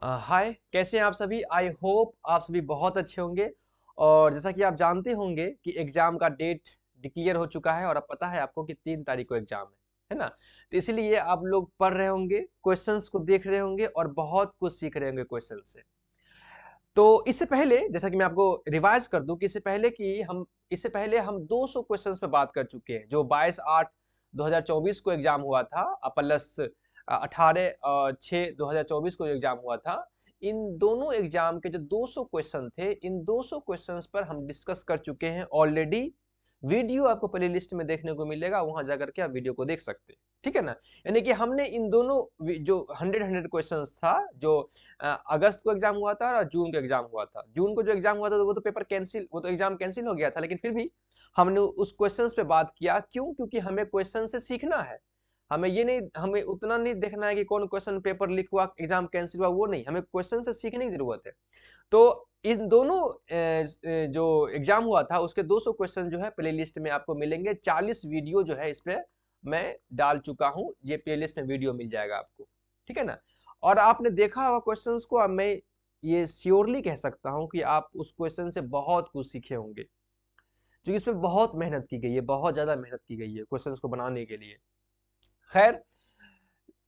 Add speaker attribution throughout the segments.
Speaker 1: हाय, कैसे हैं आप सभी? आई होप आप सभी बहुत अच्छे होंगे। और जैसा कि आप जानते होंगे कि एग्जाम का डेट डिक्लेयर हो चुका है और अब पता है आपको कि 3 तारीख को एग्जाम है ना? तो इसलिए आप लोग पढ़ रहे होंगे, क्वेश्चंस को देख रहे होंगे और बहुत कुछ सीख रहे होंगे क्वेश्चन से। तो इससे पहले जैसा कि मैं आपको रिवाइज कर दूं कि इससे पहले हम 200 क्वेश्चंस पे बात कर चुके हैं, जो 22/8/2024 को एग्जाम हुआ था प्लस 18/6/2024 को एग्जाम हुआ था। इन दोनों एग्जाम के जो 200 क्वेश्चन थे, इन 200 क्वेश्चंस पर हम डिस्कस कर चुके हैं ऑलरेडी। वीडियो आपको प्ले लिस्ट में देखने को मिलेगा, वहां जाकर के आप वीडियो को देख सकते हैं। ठीक है ना? यानी कि हमने इन दोनों जो 100 क्वेश्चंस था, जो अगस्त को एग्जाम हुआ था और जून को एग्जाम हुआ था। जून को जो एग्जाम हुआ था तो वो तो एग्जाम कैंसिल हो गया था, लेकिन फिर भी हमने उस क्वेश्चंस पे बात किया। क्यों? क्योंकि हमें क्वेश्चन से सीखना है। हमें उतना नहीं देखना है कि कौन क्वेश्चन पेपर लीक हुआ, एग्जाम कैंसिल हुआ, वो नहीं, हमें क्वेश्चन से सीखने की जरूरत है। तो इन दोनों जो एग्जाम हुआ था उसके 200 क्वेश्चन जो है प्लेलिस्ट में आपको मिलेंगे। 40 वीडियो जो है इस पे मैं डाल चुका हूं, ये प्लेलिस्ट में वीडियो मिल जाएगा आपको। ठीक है ना? और आपने देखा होगा क्वेश्चंस को। अब मैं ये श्योरली कह सकता हूं कि आप उस क्वेश्चन से बहुत कुछ सीखे होंगे, क्योंकि इसमें बहुत मेहनत की गई है, बहुत ज्यादा मेहनत की गई है क्वेश्चंस को बनाने के लिए। खैर,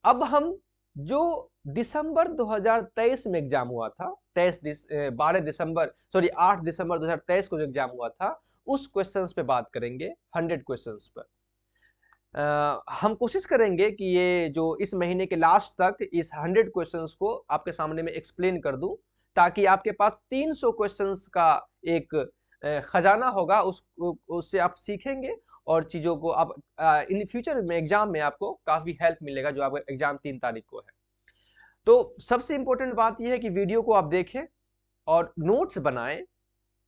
Speaker 1: अब हम जो दिसंबर 2023 में एग्जाम हुआ था, 8 दिसंबर 2023 को जो एग्जाम हुआ था, उस क्वेश्चंस पे बात करेंगे, 100 क्वेश्चंस पर। हम कोशिश करेंगे कि ये जो इस महीने के लास्ट तक इस 100 क्वेश्चंस को आपके सामने में एक्सप्लेन कर दूं, ताकि आपके पास 300 क्वेश्चंस का एक खजाना होगा, उससे आप सीखेंगे और चीजों को आप इन फ्यूचर में एग्जाम में आपको काफी हेल्प मिलेगा, जो आपका एग्जाम 3 तारीख को है। तो सबसे इंपॉर्टेंट बात यह है कि वीडियो को आप देखें और नोट्स बनाएं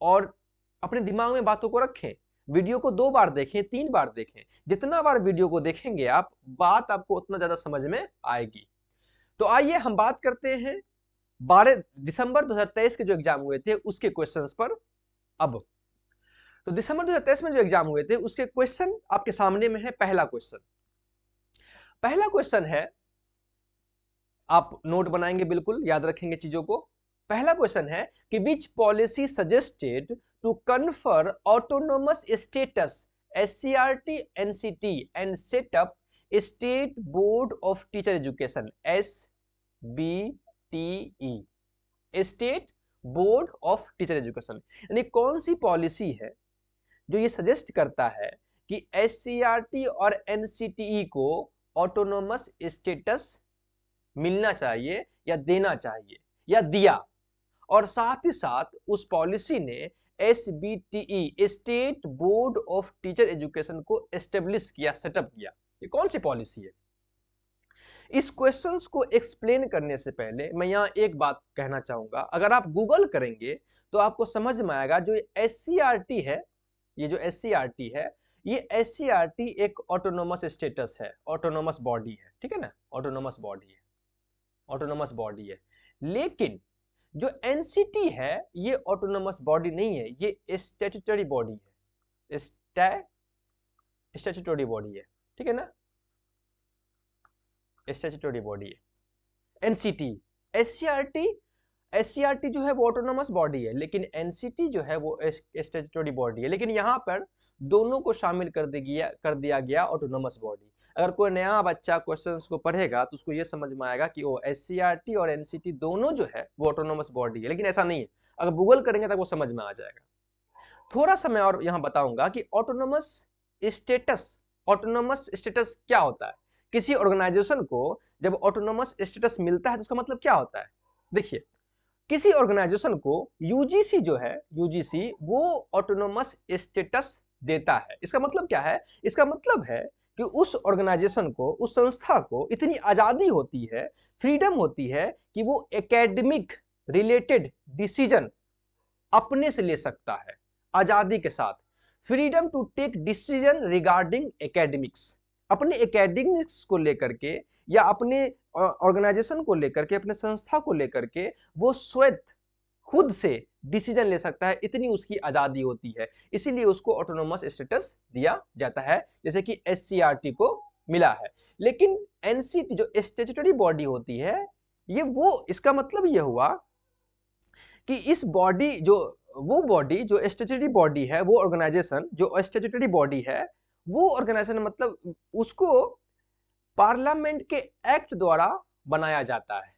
Speaker 1: और अपने दिमाग में बातों को रखें। वीडियो को 2 बार देखें, 3 बार देखें। जितना बार वीडियो को देखेंगे आप, बात आपको उतना ज्यादा समझ में आएगी। तो आइए हम बात करते हैं 12 दिसंबर 2023 के जो एग्जाम हुए थे उसके क्वेश्चंस पर। अब तो दिसंबर 2023 में जो एग्जाम हुए थे उसके क्वेश्चन आपके सामने में है। पहला क्वेश्चन है, आप नोट बनाएंगे, बिल्कुल याद रखेंगे चीजों को। पहला क्वेश्चन है कि which policy suggested to confer autonomous status SCRT NCT and set up state board of teacher education SBTE, state board of teacher education. यानी कौन सी पॉलिसी है जो ये सजेस्ट करता है कि SCRT और NCTE को ऑटोनोमस स्टेटस मिलना चाहिए या देना चाहिए या दिया, और साथ ही साथ उस पॉलिसी ने SBTE state board of teacher education को एस्टेब्लिश किया, सेटअप किया। ये कौन सी पॉलिसी है? इस क्वेश्चंस को एक्सप्लेन करने से पहले मैं यहां एक बात कहना चाहूंगा। अगर आप गूगल करेंगे तो आपको समझ में आएगा, जो SCRT है, ये जो SCRT है, ये SCRT एक ऑटोनोमस स्टेटस है, ऑटोनोमस बॉडी है। ठीक है ना? ऑटोनोमस बॉडी है, ऑटोनोमस बॉडी है। लेकिन जो एनसीटी है ये ऑटोनोमस बॉडी नहीं है, ये स्टैट्यूटरी बॉडी है, स्टैट्यूटरी बॉडी है। ठीक है ना? स्टैट्यूटरी बॉडी है एनसीटी। एससीआरटी एससीआरटी जो है वो ऑटोनोमस बॉडी है, लेकिन एनसीटी जो है वो स्टैट्यूटरी बॉडी है। लेकिन यहाँ पर दोनों को शामिल कर दिया गया ऑटोनोमस बॉडी। अगर कोई नया बच्चा क्वेश्चंस को पढ़ेगा तो उसको ये समझ में आएगा कि वो एससीआरटी और एनसीटी दोनों जो है वो ऑटोनोमस बॉडी है, लेकिन ऐसा नहीं है। अगर गूगल करेंगे तो वो समझ में आ जाएगा। थोड़ा सा मैं और यहाँ बताऊंगा कि ऑटोनोमस स्टेटस क्या होता है। किसी ऑर्गेनाइजेशन को जब ऑटोनोमस स्टेटस मिलता है तो उसका मतलब क्या होता है? देखिए, किसी ऑर्गेनाइजेशन को यूजीसी जो है, यूजीसी वो ऑटोनोमस स्टेटस देता है। इसका मतलब क्या है? इसका मतलब है कि उस ऑर्गेनाइजेशन को, उस संस्था को इतनी आजादी होती है, फ्रीडम होती है कि वो एकेडमिक रिलेटेड डिसीजन अपने से ले सकता है, आजादी के साथ। Freedom to take decision regarding academics, अपने एकेडमिक्स को लेकर के या अपने ऑर्गेनाइजेशन को लेकर के, अपने संस्था को लेकर के वो स्वयं खुद से डिसीजन ले सकता है, इतनी उसकी आजादी होती है। इसीलिए उसको ऑटोनोमस स्टेटस दिया जाता है, जैसे कि एससीआरटी को मिला है। लेकिन एनसीटी जो स्टैट्यूटरी बॉडी होती है, इसका मतलब ये हुआ कि इस बॉडी जो स्टैट्यूटरी बॉडी है, वो ऑर्गेनाइजेशन जो स्टैट्यूटरी बॉडी है, वो ऑर्गेनाइजेशन मतलब उसको पार्लियामेंट के एक्ट द्वारा बनाया जाता है।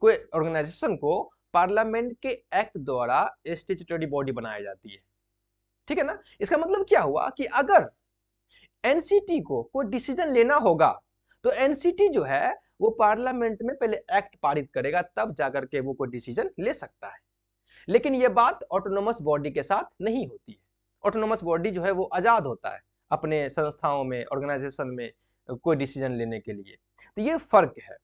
Speaker 1: कोई ऑर्गेनाइजेशन को पार्लियामेंट के एक्ट द्वारा स्टैट्यूटरी बॉडी बनाई जाती है, ठीक है ना। इसका मतलब क्या हुआ कि अगर एनसीटी को कोई डिसीजन लेना होगा तो एनसीटी जो है वो पार्लियामेंट में पहले एक्ट पारित करेगा, तब जाकर के वो कोई डिसीजन ले सकता है। लेकिन ये बात ऑटोनोमस बॉडी के साथ नहीं होती है। ऑटोनोमस बॉडी जो है वो आजाद होता है अपने संस्थाओं में, ऑर्गेनाइजेशन में कोई डिसीजन लेने के लिए। तो ये फर्क है।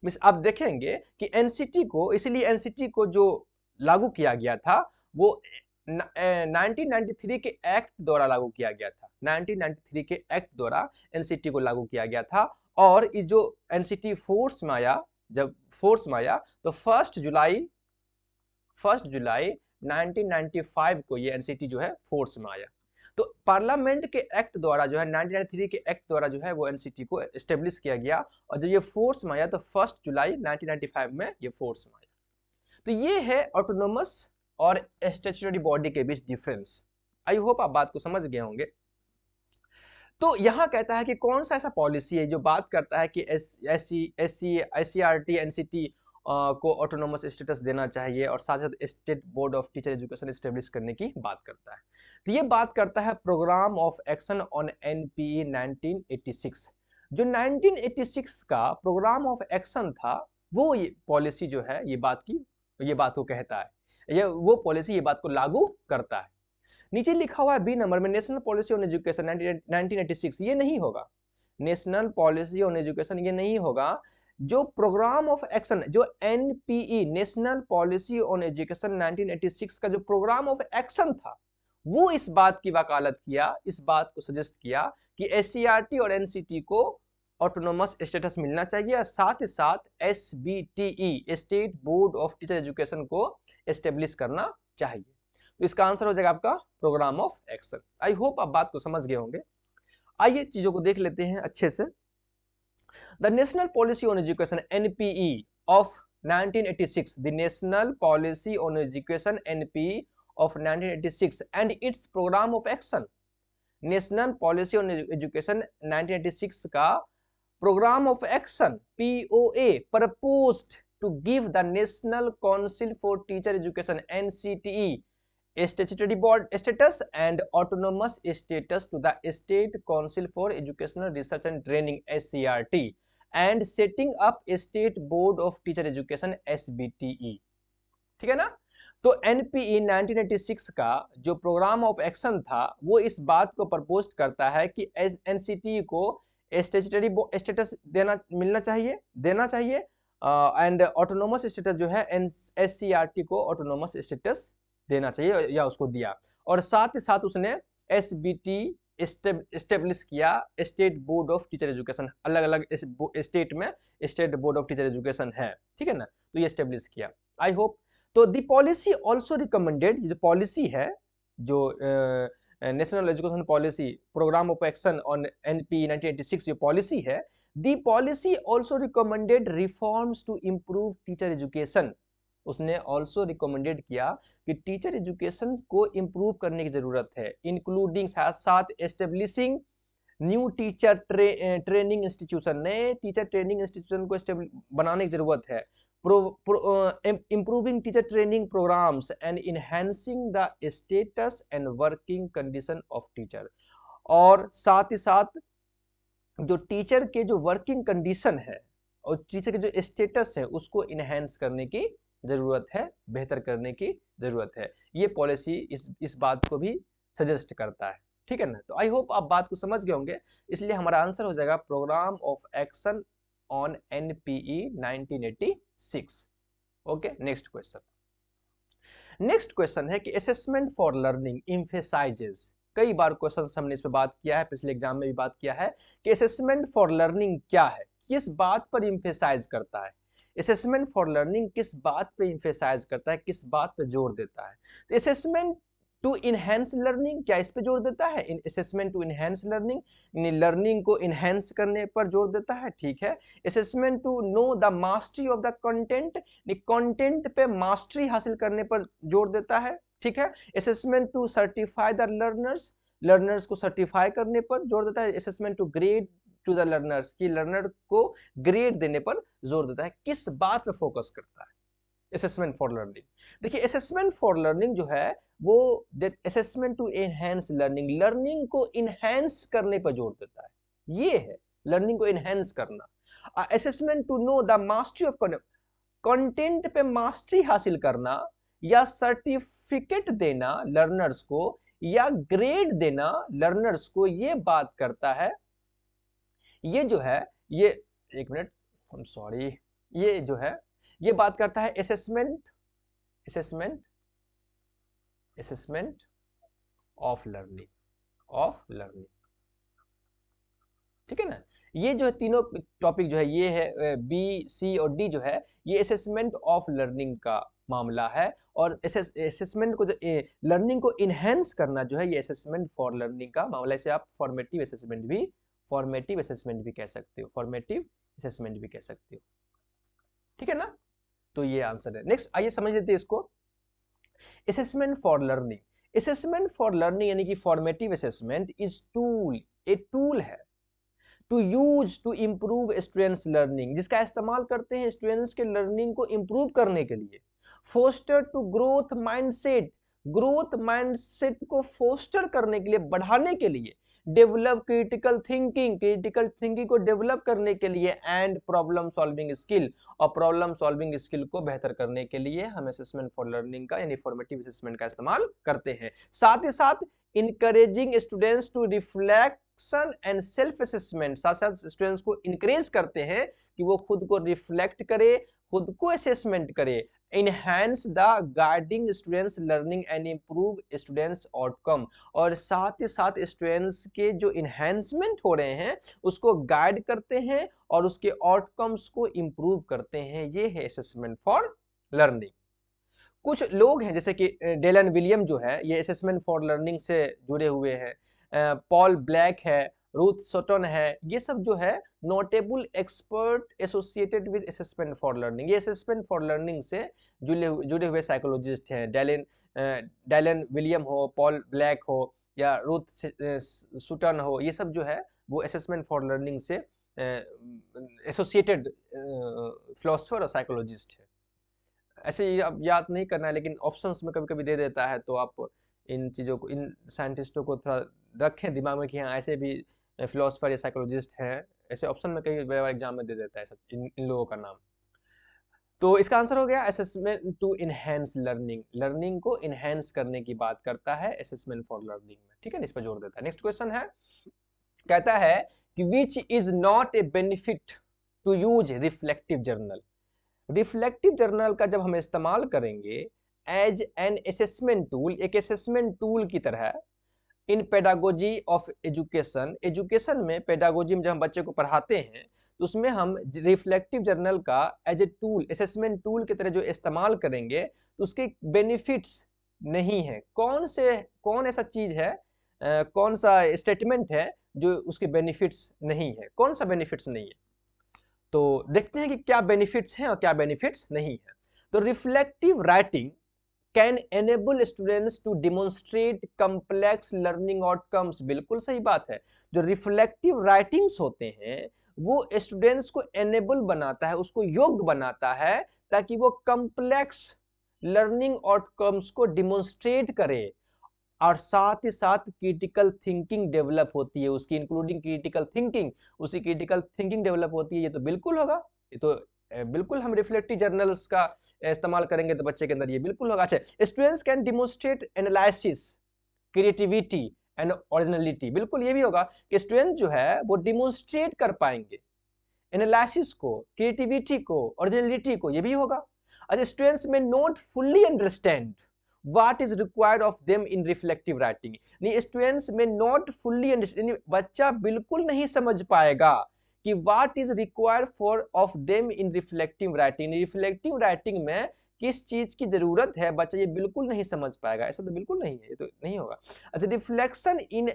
Speaker 1: मिस आप देखेंगे कि एनसीटी को, इसलिए एनसीटी को जो लागू किया गया था वो 1993 के एक्ट द्वारा लागू किया गया था। 1993 के एक्ट द्वारा एनसीटी को लागू किया गया था। और ये जो एनसीटी फोर्स में आया, जब फोर्स में आया तो 1 जुलाई 1995 को ये एनसीटी जो है फोर्स में आया। तो पार्लियामेंट के एक्ट द्वारा जो है 1993 के एक्ट द्वारा जो है वो एनसीटी को एस्टेब्लिश किया गया, और जब ये फोर्स में आया तो 1 जुलाई 1995 में ये फोर्स में आया। तो ये है ऑटोनोमस और स्टैट्यूटरी बॉडी के बीच डिफरेंस। आई होप आप बात को समझ गए होंगे। तो यहां कहता है कि कौन सा ऐसा पॉलिसी है जो बात करता है कि एससीईआरटी एनसीटी को ऑटोनोमस स्टेटस देना चाहिए और साथ साथ state board of teacher education establish करने की बात करता है। तो ये बात करता है program of action on NPE 1986। जो 1986 का प्रोग्राम ऑफ एक्शन था, वो ये पॉलिसी जो है ये बात को कहता है, ये वो पॉलिसी ये बात को लागू करता है। नीचे लिखा हुआ है बी नंबर में नेशनल पॉलिसी ऑन एजुकेशन 1986, ये नहीं होगा। नेशनल पॉलिसी ऑन एजुकेशन ये नहीं होगा। जो प्रोग्राम ऑफ एक्शन, जो NPE national policy on education 1986 का जो प्रोग्राम ऑफ एक्शन था, वो इस बात की वकालत किया, इस बात को सजेस्ट किया कि एससीईआरटी और एनसीटी को ऑटोनोमस स्टेटस मिलना चाहिए, और साथ ही साथ SBTE state board of teacher education को एस्टेब्लिश करना चाहिए। तो इसका आंसर हो जाएगा आपका programme of action. I hope आप बात को समझ गए होंगे। आइए चीजों को देख लेते हैं अच्छे से। The national policy on education NPE of 1986, the national policy on education NPE of 1986 and its program of action. National policy on education 1986 का program of action POA proposed to give the national council for teacher education NCTE statutory board status and autonomous status to the State Council for Educational Research and Training SCRT and setting up a State Board of Teacher Education SBTE। ठीक है ना। तो NPE 1986 का जो programme of action था वो इस बात को प्रपोज करता है कि NCTE को स्टैट्यूटरी स्टेटस मिलना चाहिए एंड ऑटोनोमस स्टेटस जो है SCRT को ऑटोनोमस स्टेटस देना चाहिए या उसको दिया, और साथ ही साथ उसने एसबीटी एस्टेब्लिश किया, state board of teacher education. अलग अलग स्टेट में state board of teacher education है, ठीक है ना, तो ये एस्टेब्लिश किया। I hope. तो दी पॉलिसी ऑल्सो रिकमेंडेड, जो पॉलिसी है जो national education policy program of action on NP 1986 जो पॉलिसी है, the policy also recommended reforms to improve teacher education. उसने ऑल्सो रिकमेंडेड किया कि टीचर एजुकेशन को इम्प्रूव करने की जरूरत है, इंक्लूडिंग साथ establishing new teacher training institution, नए टीचर ट्रेनिंग इंस्टीट्यूशन को बनाने की जरूरत है, improving teacher training programs and enhancing the status and working condition of teacher। और साथ ही साथ जो टीचर के जो वर्किंग कंडीशन है और टीचर के जो स्टेटस है उसको इनहेंस करने की जरूरत है, बेहतर करने की जरूरत है। ये पॉलिसी इस बात को भी सजेस्ट करता है, ठीक है ना। तो आई होप आप बात को समझ गए होंगे, इसलिए हमारा आंसर हो जाएगा program of action on NPE 1986। Okay, next question है कि असेसमेंट फॉर लर्निंग एम्फेसाइजेस। कई बार क्वेश्चन हमने इस पे बात किया है, पिछले एग्जाम में भी बात किया है कि असेसमेंट फॉर लर्निंग क्या है, किस बात पर एम्फेसाइज करता है। असेसमेंट फॉर लर्निंग किस बात पे एम्फेसाइज करता है, किस बात पे जोर देता है। असेसमेंट टू इनहेंस लर्निंग, क्या इस पे जोर देता है? इन assessment to enhance learning, learning को इनहेंस करने पर जोर देता है, ठीक है। Assessment to know the mastery of the content, content पे मास्टरी हासिल करने पर जोर देता है, ठीक है। Assessment to certify the learners, learners को सर्टिफाई करने पर जोर देता है। Assessment to grade to the learners, की लर्नर को ग्रेड देने पर जोर देता है। किस बात पे फोकस करता है असेसमेंट फॉर लर्निंग? देखिए असेसमेंट फॉर लर्निंग जो है वो assessment to enhance learning, learning को इनहेंस करने पर जोर देता है, ये है लर्निंग को इनहेंस करना। Assessment to know the mastery of content पे मास्टरी हासिल करना या सर्टिफिकेट देना लर्नर्स को या ग्रेड देना लर्नर्स को, ये बात करता है, ये जो है ये, एक मिनट, आई एम सॉरी, ये जो है ये बात करता है assessment, assessment, assessment of learning, of learning, ठीक है ना। ये जो है तीनों टॉपिक जो है ये है बी सी और डी जो है ये असेसमेंट ऑफ लर्निंग का मामला है। और असेसमेंट को जो लर्निंग को इनहेंस करना जो है ये असेसमेंट फॉर लर्निंग का मामला है। इसे आप फॉर्मेटिव असेसमेंट भी, फॉर्मेटिव असेसमेंट भी कह सकते हो, फॉर्मेटिव असेसमेंट भी कह सकते हो, ठीक है ना। तो ये आंसर है। नेक्स्ट आइए समझ लेते हैं इसको। Assessment for learning, assessment for learning यानी कि formative assessment is tool, a tool है to use to improve students learning, जिसका इस्तेमाल करते हैं स्टूडेंट्स के लर्निंग को इंप्रूव करने के लिए। Foster to growth mindset, growth mindset को फोस्टर करने के लिए, बढ़ाने के लिए। Develop critical thinking, critical thinking को डेवलप करने के लिए। एंड प्रॉब्लम सॉल्विंग स्किल, और प्रॉब्लम सॉल्विंग स्किल को बेहतर करने के लिए हम असेसमेंट फॉर लर्निंग का यानी फॉर्मेटिव असेसमेंट का इस्तेमाल करते हैं। साथ ही साथ encouraging students to reflection and self assessment, साथ साथ स्टूडेंट्स को इनकरेज करते हैं कि वो खुद को रिफ्लेक्ट करे, खुद को असेसमेंट करे। enhance the guiding students learning and improve students outcome, और साथ ही साथ स्टूडेंट्स के जो इन्हेंसमेंट हो रहे हैं उसको गाइड करते हैं और उसके आउटकम्स को इंप्रूव करते हैं। ये है असेसमेंट फॉर लर्निंग। कुछ लोग हैं जैसे कि डेलन विलियम जो है ये असेसमेंट फॉर लर्निंग से जुड़े हुए हैं, पॉल ब्लैक है, रूथ सटन है, ये सब जो है notable expert associated with assessment for learning, ये असेसमेंट फॉर लर्निंग से जुड़े हुए साइकोलॉजिस्ट हैं। डेलन विलियम हो, पॉल ब्लैक हो या रूथ सटन हो, ये सब जो है वो असेसमेंट फॉर लर्निंग से एसोसिएटेड फिलोसोफर और साइकोलॉजिस्ट है। ऐसे ही आप याद नहीं करना है, लेकिन ऑप्शंस में कभी कभी दे देता है, तो आप इन चीज़ों को, इन साइंटिस्टों को थोड़ा रखें दिमाग में कि हाँ ऐसे भी फिलोसफर या साइकोलॉजिस्ट हैं। ऐसे ऑप्शन में कई बार एग्जाम में दे देता है सब इन लोगों का नाम। तो इसका आंसर हो गया assessment to enhance learning, learning को इनहेंस करने की बात करता है असेसमेंट फॉर लर्निंग में, ठीक है, इस पर जोर देता है। नेक्स्ट क्वेश्चन है, कहता है कि which is not a benefit to use reflective journal. Reflective journal का जब हम इस्तेमाल करेंगे एज एन असेसमेंट टूल, एक असेसमेंट टूल की तरह, in pedagogy of education, education में पेडागोजी में जब हम बच्चे को पढ़ाते हैं तो उसमें हम रिफ्लेक्टिव जर्नल का as a tool, assessment tool की तरह जो इस्तेमाल करेंगे तो उसके बेनिफिट्स नहीं है। कौन ऐसा चीज है, कौन सा स्टेटमेंट है जो उसके बेनिफिट्स नहीं है, कौन सा बेनिफिट्स नहीं है? तो देखते हैं कि क्या बेनिफिट्स हैं और क्या बेनिफिट्स नहीं है। तो reflective writing can enable students to demonstrate complex learning outcomes, बिल्कुल सही बात है। जो रिफ्लेक्टिव राइटिंग्स होते हैं वो स्टूडेंट्स को एनेबल बनाता है, उसको योग्य बनाता है ताकि वो कॉम्प्लेक्स लर्निंग आउटकम्स को डिमोन्स्ट्रेट करे, और साथ ही साथ क्रिटिकल थिंकिंग डेवलप होती है उसकी, इंक्लूडिंग क्रिटिकल थिंकिंग, उसी क्रिटिकल थिंकिंग डेवलप होती है। ये तो बिल्कुल होगा, ये तो बिल्कुल हम रिफ्लेक्टिव जर्नल्स का इस्तेमाल करेंगे तो बच्चे के अंदर ये बिल्कुल होगा। अच्छा, students can demonstrate analysis, creativity and originality, बिल्कुल ये भी होगा कि स्टूडेंट जो है वो डिमोन्स्ट्रेट कर पाएंगे एनालिसिस को, क्रिएटिविटी को, ओरिजिनलिटी को, ये भी होगा। अच्छा, स्टूडेंट्स में not fully understand what is required of them in reflective writing, नहीं स्टूडेंट्स में नॉट फुल्ली अंडरस्टैंड, बच्चा बिल्कुल नहीं समझ पाएगा कि what is required for of them in reflective writing. Reflective writing में किस चीज की जरूरत है, बच्चा ये बिल्कुल नहीं समझ पाएगा, ऐसा तो बिल्कुल नहीं है, ये तो नहीं होगा। अच्छा, reflection in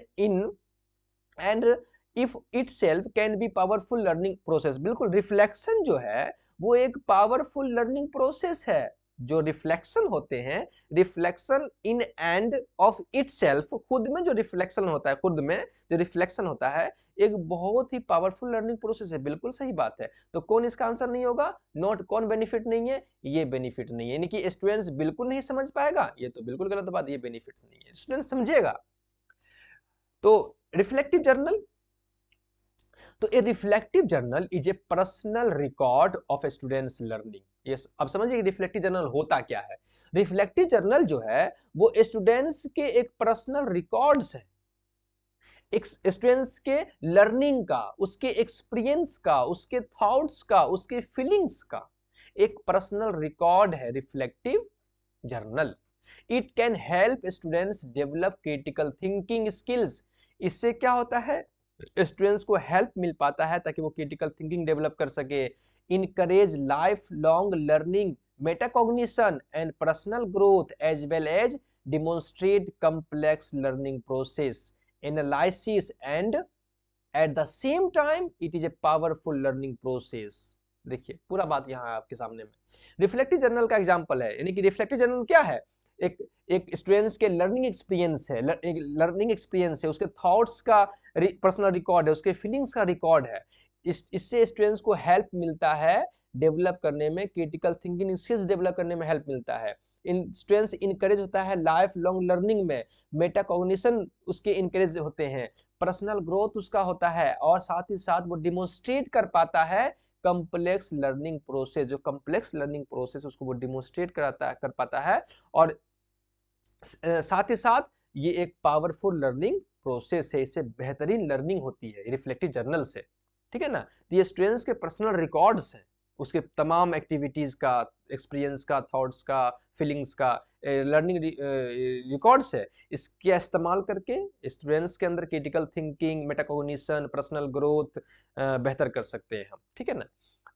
Speaker 1: and if itself can be powerful learning process. बिल्कुल, रिफ्लेक्शन जो है वो एक पावरफुल लर्निंग प्रोसेस है। जो रिफ्लेक्शन होते हैं, reflection in end of itself, खुद में जो रिफ्लेक्शन होता है, खुद में जो रिफ्लेक्शन होता है, एक बहुत ही पावरफुल लर्निंग प्रोसेस है। बिल्कुल सही बात है। तो कौन इसका आंसर नहीं होगा? नोट, कौन बेनिफिट नहीं है? ये बेनिफिट नहीं है, यानी कि स्टूडेंट्स बिल्कुल नहीं समझ पाएगा, ये तो बिल्कुल गलत बात, ये बेनिफिट नहीं है, स्टूडेंट समझेगा। तो रिफ्लेक्टिव जर्नल, तो a reflective journal is a personal record of students learning. ये अब समझिए रिफ्लेक्टिव जर्नल होता क्या है। रिफ्लेक्टिव जर्नल जो है वो स्टूडेंट्स के एक पर्सनल रिकॉर्ड्स है, स्टूडेंट्स के लर्निंग का, उसके एक्सपीरियंस का, उसके थॉट्स का, उसके फीलिंग्स का एक पर्सनल रिकॉर्ड है reflective journal. It can help students develop critical thinking skills. इससे क्या होता है, स्टूडेंट्स को हेल्प मिल पाता है ताकि वो क्रिटिकल थिंकिंग डेवलप कर सके। Encourage life long learning, metacognition and personal growth as well as demonstrate complex learning process analysis and at the same time it is a powerful learning process. देखिए पूरा बात यहाँ आपके सामने में रिफ्लेक्टिव जर्नल का एग्जांपल है। यानी कि रिफ्लेक्टिव जर्नल क्या है, एक स्टूडेंट्स के लर्निंग एक्सपीरियंस है, लर्निंग एक्सपीरियंस है, उसके थॉट्स का पर्सनल रिकॉर्ड है, उसके फीलिंग्स का रिकॉर्ड है। इससे स्टूडेंट्स को हेल्प मिलता है डेवलप करने में, क्रिटिकल थिंकिंग स्किल्स डेवलप करने में हेल्प मिलता है। इन स्टूडेंट्स इनकरेज होता है लाइफ लॉन्ग लर्निंग में, मेटाकॉग्निशन उसके इनकरेज होते हैं, पर्सनल ग्रोथ उसका होता है, और साथ ही साथ वो डिमोन्स्ट्रेट कर पाता है कम्प्लेक्स लर्निंग प्रोसेस, जो कम्प्लेक्स लर्निंग प्रोसेस उसको वो डिमोन्स्ट्रेट कर पाता है। और साथ ही साथ ये एक पावरफुल लर्निंग प्रोसेस है, इससे बेहतरीन लर्निंग होती है रिफ्लेक्टिव जर्नल से, ठीक है ना। तो ये स्टूडेंट्स के पर्सनल रिकॉर्ड्स हैं, उसके तमाम एक्टिविटीज का, एक्सपीरियंस का, थॉट्स का, फीलिंग्स का लर्निंग रिकॉर्ड्स है। इसके इस्तेमाल करके स्टूडेंट्स के अंदर critical thinking, metacognition, personal growth बेहतर कर सकते हैं हम, ठीक है ना।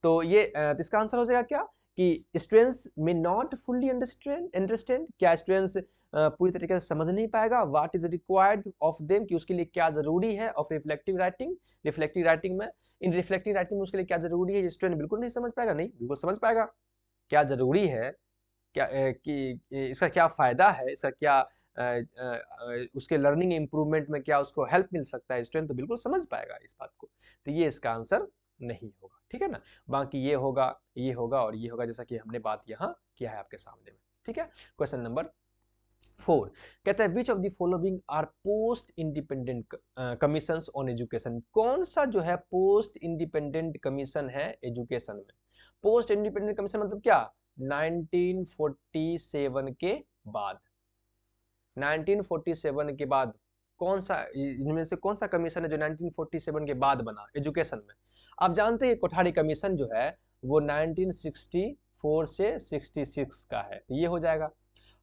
Speaker 1: तो ये इसका आंसर हो जाएगा क्या, कि स्टूडेंट्स में नॉट फुल्ली अंडरस्टैंड, क्या स्टूडेंट्स पूरी तरीके से समझ नहीं पाएगा what is required of them, कि उसके लिए क्या जरूरी है, of reflective writing, reflective writing में, इन रिफ्लेक्टिव राइटिंग में उसके लिए क्या जरूरी है, स्टूडेंट बिल्कुल नहीं समझ पाएगा। नहीं, बिल्कुल समझ पाएगा क्या जरूरी है, क्या कि इसका क्या फायदा है, इसका क्या उसके लर्निंग इंप्रूवमेंट में क्या उसको हेल्प मिल सकता है, स्टूडेंट तो बिल्कुल समझ पाएगा इस बात को। तो ये इसका आंसर नहीं होगा, ठीक है ना। बाकी ये होगा, ये होगा और ये होगा, जैसा कि हमने बात यहाँ किया है आपके सामने में, ठीक है। क्वेश्चन नंबर 4 कहता है which of the following R post independent commissions on education. कौन सा जो है पोस्ट इंडिपेंडेंट कमीशन है एजुकेशन में। पोस्ट इंडिपेंडेंट कमीशन मतलब क्या, 1947 के बाद, 1947 के बाद कौन सा, इनमें से कौन सा कमीशन है जो 1947 के बाद बना एजुकेशन में। आप जानते हैं कोठारी कमीशन जो है वो 1964 से 66 का है, ये हो जाएगा।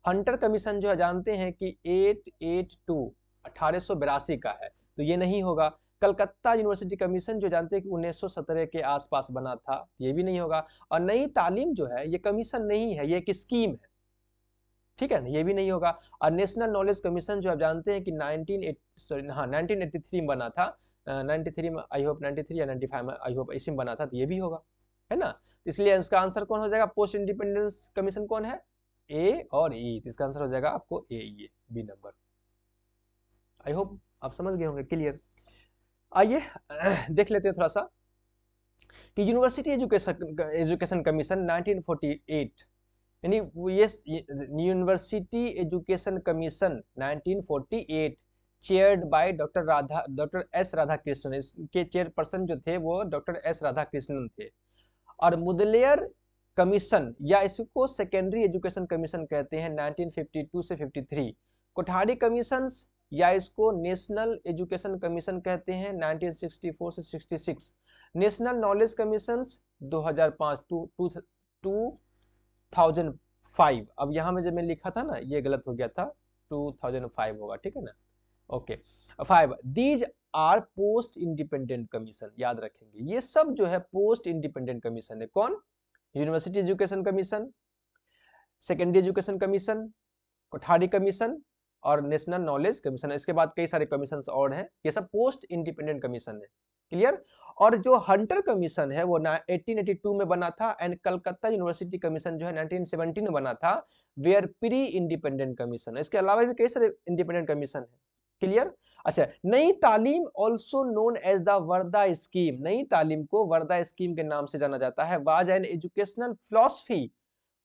Speaker 1: हंटर कमीशन जो है जानते हैं कि 882 1882 का है, तो ये नहीं होगा। कलकत्ता यूनिवर्सिटी कमीशन जो जानते हैं कि 1917 के आसपास बना था, ये भी नहीं होगा। और नई तालीम जो है ये कमीशन नहीं है, ये एक स्कीम है, ठीक है ना, ये भी नहीं होगा। और नेशनल नॉलेज कमीशन जो आप जानते हैं कि 1983 में बना था, 93 में आई होप, 93 या 95 में आई होप इसी में बना था, तो ये भी होगा, है ना। इसलिए इसका आंसर कौन हो जाएगा, पोस्ट इंडिपेंडेंस कमीशन कौन है, ए और ई। इसका आंसर हो जाएगा आपको ए, ये बी नंबर। आई होप आप समझ गए होंगे, क्लियर। आइए देख लेते हैं थोड़ा सा कि यूनिवर्सिटी एजुकेशन कमीशन 1948, यानी ये university education commission 1948 chaired by doctor S Radhakrishnan. इसके चेयरपर्सन जो थे वो डॉक्टर एस राधाकृष्णन थे। और मुदलियर कमीशन या इसको सेकेंडरी एजुकेशन कमीशन कहते हैं 1952 से 53। कोठारी कमीशन या इसको नेशनल एजुकेशन कमीशन कहते हैं 1964 से 66। National knowledge commission 2005 2005। अब यहाँ में जब मैं लिखा था ना ये गलत हो गया था, 2005 होगा, ठीक है ना। Okay. 5 these R post independent commission, याद रखेंगे ये सब जो है पोस्ट इंडिपेंडेंट कमीशन है। कौन? University education commission, secondary education commission, Kothari commission और नेशनल नॉलेज कमीशन। इसके बाद कई सारे कमीशन और हैं, ये सब पोस्ट इंडिपेंडेंट कमीशन है। क्लियर? और जो हंटर कमीशन है वो 1882 में बना था एंड कलकत्ता यूनिवर्सिटी कमीशन जो है 1917 में बना था, वेयर प्री इंडिपेंडेंट कमीशन है। इसके अलावा भी कई सारे इंडिपेंडेंट कमीशन है। क्लियर? अच्छा, नई तालीम also known as the Wardha scheme, नई तालीम को वर्धा स्कीम के नाम से जाना जाता है, was an educational philosophy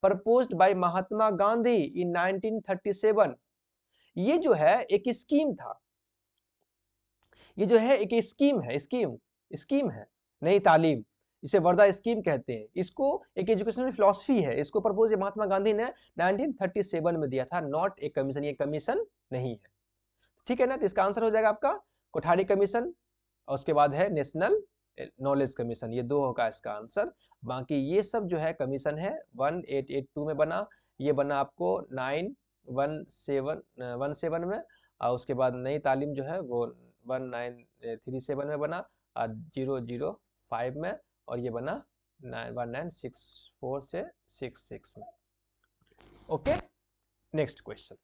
Speaker 1: proposed by Mahatma Gandhi in 1937। ये जो है एक स्कीम था, ये जो है एक स्कीम है, स्कीम है नई तालीम, इसे वर्धा स्कीम कहते हैं। इसको एक एजुकेशनल फिलॉसफी है, इसको प्रपोज महात्मा गांधी ने 1937 में दिया था, नॉट ए कमीशन, ये कमीशन नहीं है। ठीक है ना? तो इसका आंसर हो जाएगा आपका कोठारी कमीशन और उसके बाद है नेशनल नॉलेज कमीशन, ये दो होगा इसका आंसर। बाकी ये सब जो है कमीशन है 1882 में बना, ये बना आपको 1917 में, और उसके बाद नई तालीम जो है वो 1937 में बना और 005 में, और ये बना 1964 से 66 में। ओके, नेक्स्ट क्वेश्चन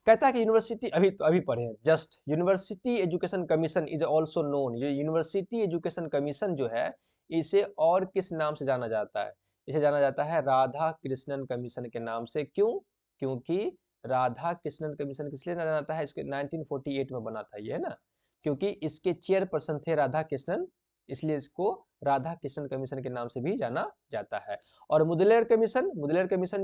Speaker 1: कहता है कि यूनिवर्सिटी, अभी पढ़े हैं just, university education commission is also known, ये यूनिवर्सिटी एजुकेशन कमीशन जो है इसे और किस नाम से जाना जाता है? इसे जाना जाता है राधा कृष्णन कमीशन के नाम से। क्यों? क्योंकि राधा कृष्णन कमीशन किस लिए जाना जाता है? इसके 1948 में बना था ये, है ना, क्योंकि इसके चेयरपर्सन थे राधा कृष्णन, इसलिए इसको राधा कृष्णन कमीशन के नाम से भी जाना जाता है। और मुदलियार कमीशन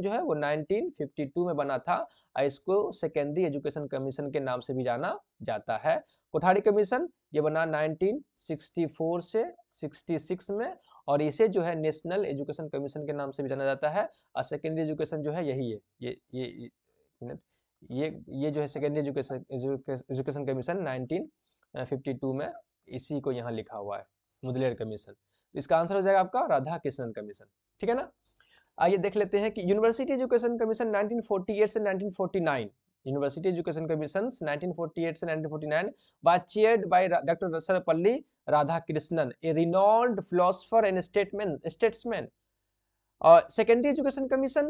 Speaker 1: जो है वो 1952 में बना था, इसको सेकेंडरी एजुकेशन कमीशन के नाम से भी जाना जाता है। कोठारी कमीशन ये बना 1964 से 66 में, और इसे जो है नेशनल एजुकेशन कमीशन के नाम से भी जाना जाता है। और सेकेंडरी एजुकेशन जो है यही है, ये जो है सेकेंडरी एजुकेशन कमीशन 1952 में, इसी को यहाँ लिखा हुआ है मुदलियार कमीशन। तो इसका आंसर हो जाएगा आपका राधा कृष्णन कमीशन। ठीक है ना? आइए देख लेते हैं कि यूनिवर्सिटी एजुकेशन कमीशन 1948 से 1949, यूनिवर्सिटी एजुकेशन कमीशन 1948 से 1949 was chaired by doctor Sarvepalli Radhakrishnan, a renowned philosopher and statesman. और सेकेंडरी एजुकेशन कमीशन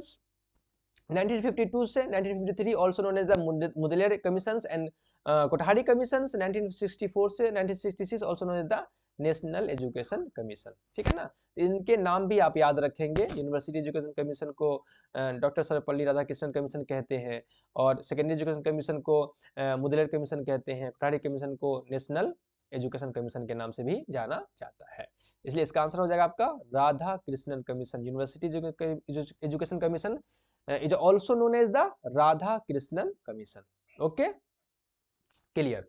Speaker 1: 1952 से 1953 also known as the Mudaliar commissions, and Kothari commissions 1964 से 1966 also known as the national education commission. ठीक है ना? इनके नाम भी आप याद रखेंगे। यूनिवर्सिटी एजुकेशन कमीशन को डॉक्टर सर्वपल्ली राधाकृष्णन कमीशन कहते हैं, और सेकेंडरी एजुकेशन कमीशन को मुदलियार कमीशन कहते हैं, कोठारी कमीशन को नेशनल एजुकेशन कमीशन के नाम से भी जाना जाता है। इसलिए इसका आंसर हो जाएगा आपका Radhakrishnan commission. University education commission is also known as the Radhakrishnan commission. Okay, clear?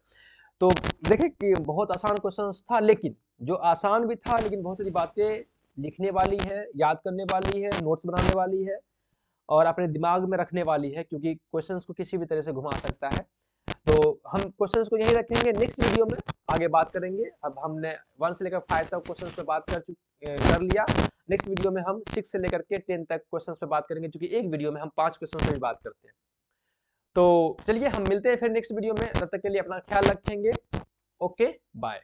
Speaker 1: तो देखिए कि बहुत आसान क्वेश्चन था, लेकिन जो आसान भी था लेकिन बहुत सारी बातें लिखने वाली है, याद करने वाली है, नोट्स बनाने वाली है और अपने दिमाग में रखने वाली है, क्योंकि क्वेश्चंस को किसी भी तरह से घुमा सकता है। तो हम क्वेश्चंस को यहीं रखेंगे, नेक्स्ट वीडियो में आगे बात करेंगे। अब हमने 1 से लेकर 5 तक क्वेश्चंस पे बात कर लिया। नेक्स्ट वीडियो में हम 6 से लेकर के 10 तक क्वेश्चंस पे बात करेंगे, क्योंकि एक वीडियो में हम 5 क्वेश्चन पे भी बात करते हैं। तो चलिए हम मिलते हैं फिर नेक्स्ट वीडियो में, तब तक के लिए अपना ख्याल रखेंगे। Okay, bye.